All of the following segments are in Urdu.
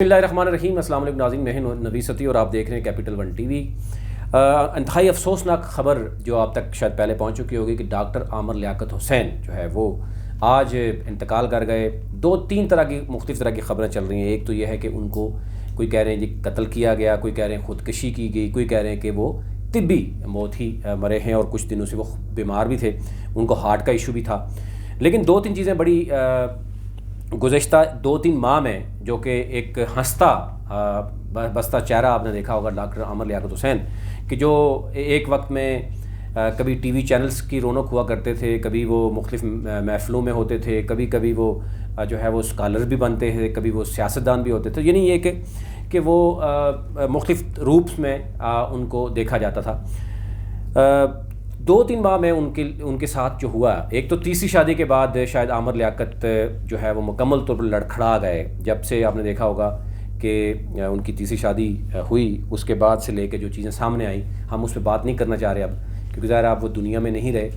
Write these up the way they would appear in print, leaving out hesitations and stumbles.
بسم اللہ الرحمن الرحیم۔ السلام علیکم ناظرین، میں ہوں نوید ستی اور آپ دیکھ رہے ہیں کیپٹل ون ٹی وی۔ انتہائی افسوسناک خبر جو آپ تک شاید پہلے پہنچ چکی ہوگی کہ ڈاکٹر عامر لیاقت حسین جو ہے وہ آج انتقال کر گئے۔ تین طرح کی مختلف طرح کی خبریں چل رہی ہیں۔ ایک تو یہ ہے کہ ان کو کوئی کہہ رہے ہیں جی قتل کیا گیا، کوئی کہہ رہے ہیں خودکشی کی گئی، کوئی کہہ رہے ہیں کہ وہ طبی موت ہی مرے ہیں، اور کچھ دنوں سے وہ بیمار بھی تھے، ان کو ہارٹ کا ایشو بھی تھا۔ لیکن دو تین چیزیں بڑی گزشتہ 2-3 ماہ میں جو کہ ایک ہنستا بستہ چہرہ آپ نے دیکھا ہوگا ڈاکٹر عامر لیاقت حسین، کہ جو ایک وقت میں کبھی ٹی وی چینلز کی رونق ہوا کرتے تھے، کبھی وہ مختلف محفلوں میں ہوتے تھے، کبھی وہ جو ہے وہ اسکالر بھی بنتے تھے، کبھی وہ سیاستدان بھی ہوتے تھے، یعنی یہ کہ وہ مختلف روپس میں ان کو دیکھا جاتا تھا۔ 2-3 ماہ میں ان کے ساتھ جو ہوا، ایک تو تیسری شادی کے بعد شاید عامر لیاقت جو ہے وہ مکمل طور پر لڑکھڑا گئے۔ جب سے آپ نے دیکھا ہوگا کہ ان کی تیسری شادی ہوئی، اس کے بعد سے لے کے جو چیزیں سامنے آئیں، ہم اس پہ بات نہیں کرنا چاہ رہے اب، کیونکہ ظاہر آپ وہ دنیا میں نہیں رہے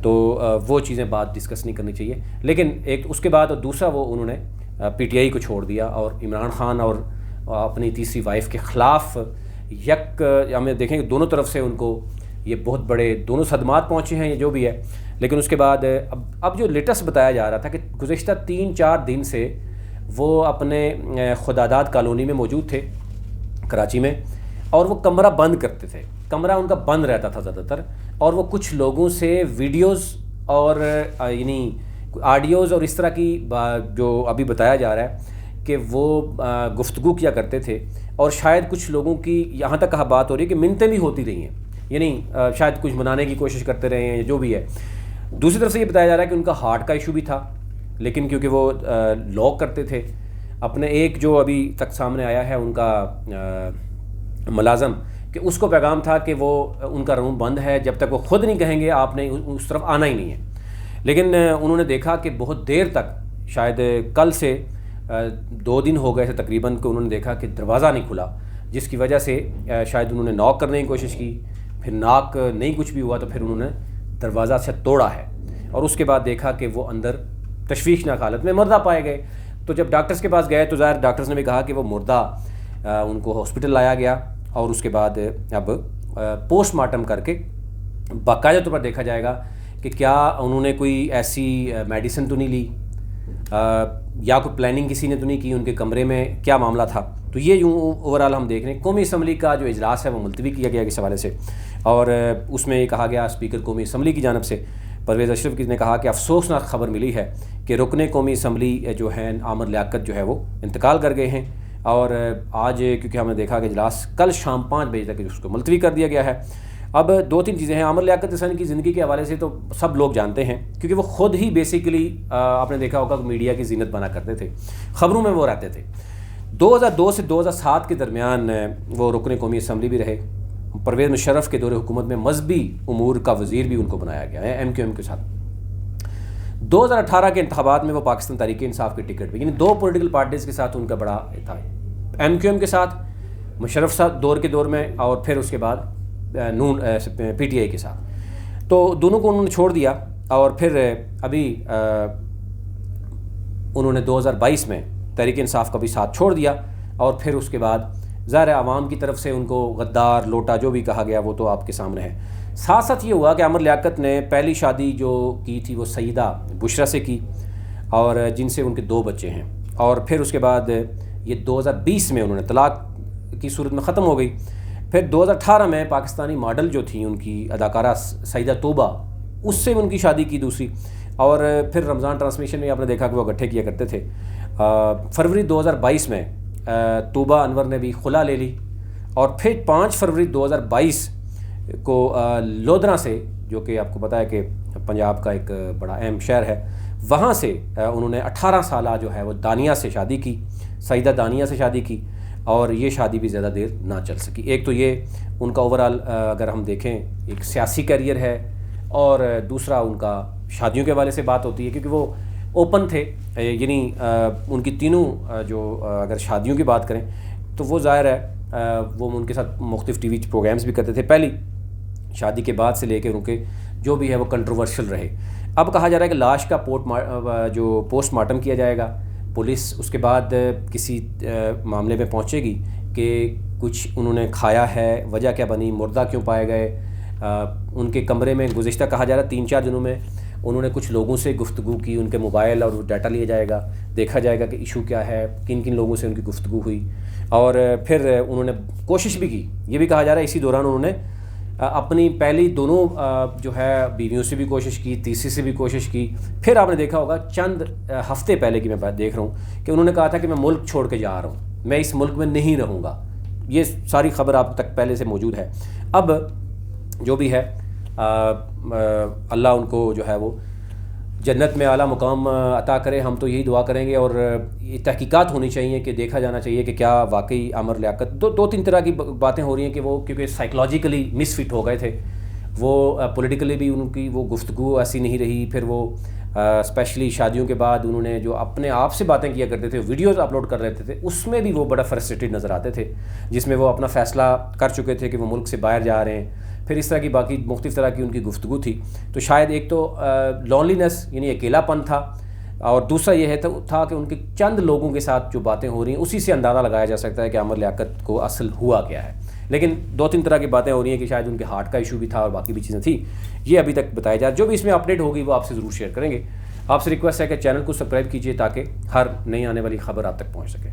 تو وہ چیزیں بات ڈسکس نہیں کرنی چاہیے۔ لیکن ایک اس کے بعد اور دوسرا وہ انہوں نے پی ٹی آئی کو چھوڑ دیا اور عمران خان اور اپنی تیسری وائف کے خلاف ہمیں دیکھیں کہ دونوں طرف سے ان کو یہ بہت بڑے دونوں صدمات پہنچے ہیں، یہ جو بھی ہے۔ لیکن اس کے بعد اب جو لیٹسٹ بتایا جا رہا تھا کہ گزشتہ 3-4 دن سے وہ اپنے خداداد کالونی میں موجود تھے کراچی میں، اور وہ کمرہ بند کرتے تھے، کمرہ ان کا بند رہتا تھا زیادہ تر، اور وہ کچھ لوگوں سے ویڈیوز اور یعنی آڈیوز اور اس طرح کی جو ابھی بتایا جا رہا ہے کہ وہ گفتگو کیا کرتے تھے، اور شاید کچھ لوگوں کی یہاں تک بات ہو رہی ہے کہ منتیں بھی ہوتی رہی ہیں، یعنی شاید کچھ منانے کی کوشش کرتے رہے ہیں، جو بھی ہے۔ دوسری طرف سے یہ بتایا جا رہا ہے کہ ان کا ہارٹ کا ایشو بھی تھا، لیکن کیونکہ وہ لاک کرتے تھے اپنے، ایک جو ابھی تک سامنے آیا ہے ان کا ملازم، کہ اس کو پیغام تھا کہ وہ ان کا روم بند ہے، جب تک وہ خود نہیں کہیں گے آپ نے اس طرف آنا ہی نہیں ہے۔ لیکن انہوں نے دیکھا کہ بہت دیر تک، شاید کل سے 2 دن ہو گئے تھے تقریباً، کہ انہوں نے دیکھا کہ دروازہ نہیں کھلا، جس کی وجہ سے شاید انہوں نے ناک کرنے کی کوشش کی، پھر ناک نہیں کچھ بھی ہوا تو پھر انہوں نے دروازہ سے توڑا ہے، اور اس کے بعد دیکھا کہ وہ اندر تشویشناک حالت میں مردہ پائے گئے۔ تو جب ڈاکٹرز کے پاس گئے تو ظاہر ڈاکٹرز نے بھی کہا کہ وہ مردہ ان کو ہاسپٹل لایا گیا، اور اس کے بعد اب پوسٹ مارٹم کر کے باقاعدہ طور پر دیکھا جائے گا کہ کیا انہوں نے کوئی ایسی میڈیسن تو نہیں لی، یا کوئی پلاننگ کسی نے تو نہیں کی، ان کے کمرے میں کیا معاملہ تھا۔ تو یہ یوں اوورال ہم دیکھ رہے ہیں۔ قومی اسمبلی کا جو اجلاس ہے وہ ملتوی کیا گیا اس حوالے سے، اور اس میں یہ کہا گیا اسپیکر قومی اسمبلی کی جانب سے پرویز اشرف نے کہا کہ افسوسناک خبر ملی ہے کہ رکن قومی اسمبلی جو ہیں عامر لیاقت جو ہے وہ انتقال کر گئے ہیں، اور آج کیونکہ ہم نے دیکھا کہ اجلاس کل شام 5 بجے تک اس کو ملتوی کر دیا گیا ہے۔ اب 2-3 چیزیں ہیں۔ عامر لیاقت حسین کی زندگی کے حوالے سے تو سب لوگ جانتے ہیں، کیونکہ وہ خود ہی بیسیکلی آپ نے دیکھا ہوگا کہ میڈیا کی زینت بنا کرتے تھے، خبروں میں وہ رہتے تھے۔ 2002 سے 2007 کے درمیان وہ رکن قومی اسمبلی بھی رہے۔ پرویز مشرف کے دور حکومت میں مذہبی امور کا وزیر بھی ان کو بنایا گیا ہے ایم کیو ایم کے ساتھ۔ 2018 کے انتخابات میں وہ پاکستان تحریک انصاف کے ٹکٹ پہ، یعنی 2 پولیٹیکل پارٹیز کے ساتھ ان کا بڑا تھا، ایم کیو ایم کے ساتھ مشرف صاحب دور میں، اور پھر اس کے بعد پی ٹی آئی کے ساتھ۔ تو دونوں کو انہوں نے چھوڑ دیا، اور پھر ابھی انہوں نے 2022 میں تحریک انصاف کا بھی ساتھ چھوڑ دیا، اور پھر اس کے بعد ظاہر عوام کی طرف سے ان کو غدار لوٹا جو بھی کہا گیا وہ تو آپ کے سامنے ہے۔ ساتھ ساتھ یہ ہوا کہ عامر لیاقت نے پہلی شادی جو کی تھی وہ سیدہ بشرا سے کی، اور جن سے ان کے 2 بچے ہیں، اور پھر اس کے بعد یہ 2020 میں انہوں نے طلاق کی صورت میں ختم ہو گئی۔ پھر 2018 میں پاکستانی ماڈل جو تھیں ان کی اداکارہ سیدہ توبہ، اس سے ان کی شادی کی دوسری، اور پھر رمضان ٹرانسمیشن میں آپ نے دیکھا کہ وہ اکٹھے کیا کرتے تھے۔ فروری 2022 میں توبہ انور نے بھی خلا لے لی، اور پھر 5 فروری 2022 کو لودھرا سے، جو کہ آپ کو پتہ ہے کہ پنجاب کا ایک بڑا اہم شہر ہے، وہاں سے انہوں نے 18 سالہ جو ہے وہ دانیہ سے شادی کی، سیدہ دانیہ سے شادی کی، اور یہ شادی بھی زیادہ دیر نہ چل سکی۔ ایک تو یہ ان کا اوورال اگر ہم دیکھیں ایک سیاسی کیریئر ہے، اور دوسرا ان کا شادیوں کے حوالے سے بات ہوتی ہے، کیونکہ وہ اوپن تھے، یعنی ان کی تینوں جو اگر شادیوں کی بات کریں تو وہ ظاہر ہے وہ ان کے ساتھ مختلف ٹی وی پروگرامز بھی کرتے تھے، پہلی شادی کے بعد سے لے کے ان کے جو بھی ہے وہ کنٹروورشل رہے۔ اب کہا جا رہا ہے کہ لاش کا پوسٹ مارٹم کیا جائے گا، پولیس اس کے بعد کسی معاملے میں پہنچے گی کہ کچھ انہوں نے کھایا ہے، وجہ کیا بنی، مردہ کیوں پائے گئے. ان کے کمرے میں گزشتہ کہا جا رہا ہے 3-4 دنوں میں انہوں نے کچھ لوگوں سے گفتگو کی، ان کے موبائل اور ڈیٹا لیا جائے گا، دیکھا جائے گا کہ ایشو کیا ہے، کن کن لوگوں سے ان کی گفتگو ہوئی. اور پھر انہوں نے کوشش بھی کی، یہ بھی کہا جا رہا ہے اسی دوران انہوں نے اپنی پہلی دونوں جو ہے بیویوں سے بھی کوشش کی، تیسری سے بھی کوشش کی. پھر آپ نے دیکھا ہوگا چند ہفتے پہلے کی میں بات دیکھ رہا ہوں کہ انہوں نے کہا تھا کہ میں ملک چھوڑ کے جا رہا ہوں، میں اس ملک میں نہیں رہوں گا. یہ ساری خبر آپ تک پہلے سے موجود ہے. اب جو بھی ہے اللہ ان کو جو ہے وہ جنت میں اعلیٰ مقام عطا کرے. ہم تو یہی دعا کریں گے. اور یہ تحقیقات ہونی چاہیے کہ دیکھا جانا چاہیے کہ کیا واقعی عامر لیاقت، 2-3 طرح کی باتیں ہو رہی ہیں کہ وہ کیونکہ سائیکلوجیکلی مس فٹ ہو گئے تھے، وہ پولیٹیکلی بھی ان کی وہ گفتگو ایسی نہیں رہی. پھر وہ اسپیشلی شادیوں کے بعد انہوں نے جو اپنے آپ سے باتیں کیا کرتے تھے، ویڈیوز اپلوڈ کر رہے تھے، اس میں بھی وہ بڑا فرسٹریٹڈ نظر آتے تھے، جس میں وہ اپنا فیصلہ کر چکے تھے کہ وہ ملک سے باہر جا رہے ہیں. پھر اس طرح کی باقی مختلف طرح کی ان کی گفتگو تھی. تو شاید ایک تو لونلینس یعنی اکیلا پن تھا، اور دوسرا یہ تھا کہ ان کے چند لوگوں کے ساتھ جو باتیں ہو رہی ہیں اسی سے اندازہ لگایا جا سکتا ہے کہ عامر لیاقت کو اصل ہوا کیا ہے. لیکن 2-3 طرح کی باتیں ہو رہی ہیں کہ شاید ان کے ہارٹ کا ایشو بھی تھا اور باقی بھی چیزیں تھیں. یہ ابھی تک بتایا جا رہا ہے. جو بھی اس میں اپڈیٹ ہوگی وہ آپ سے ضرور شیئر کریں گے. آپ سے ریکویسٹ ہے کہ چینل کو سبسکرائب کیجیے تاکہ ہر نئی آنے والی خبر آپ تک پہنچ سکے.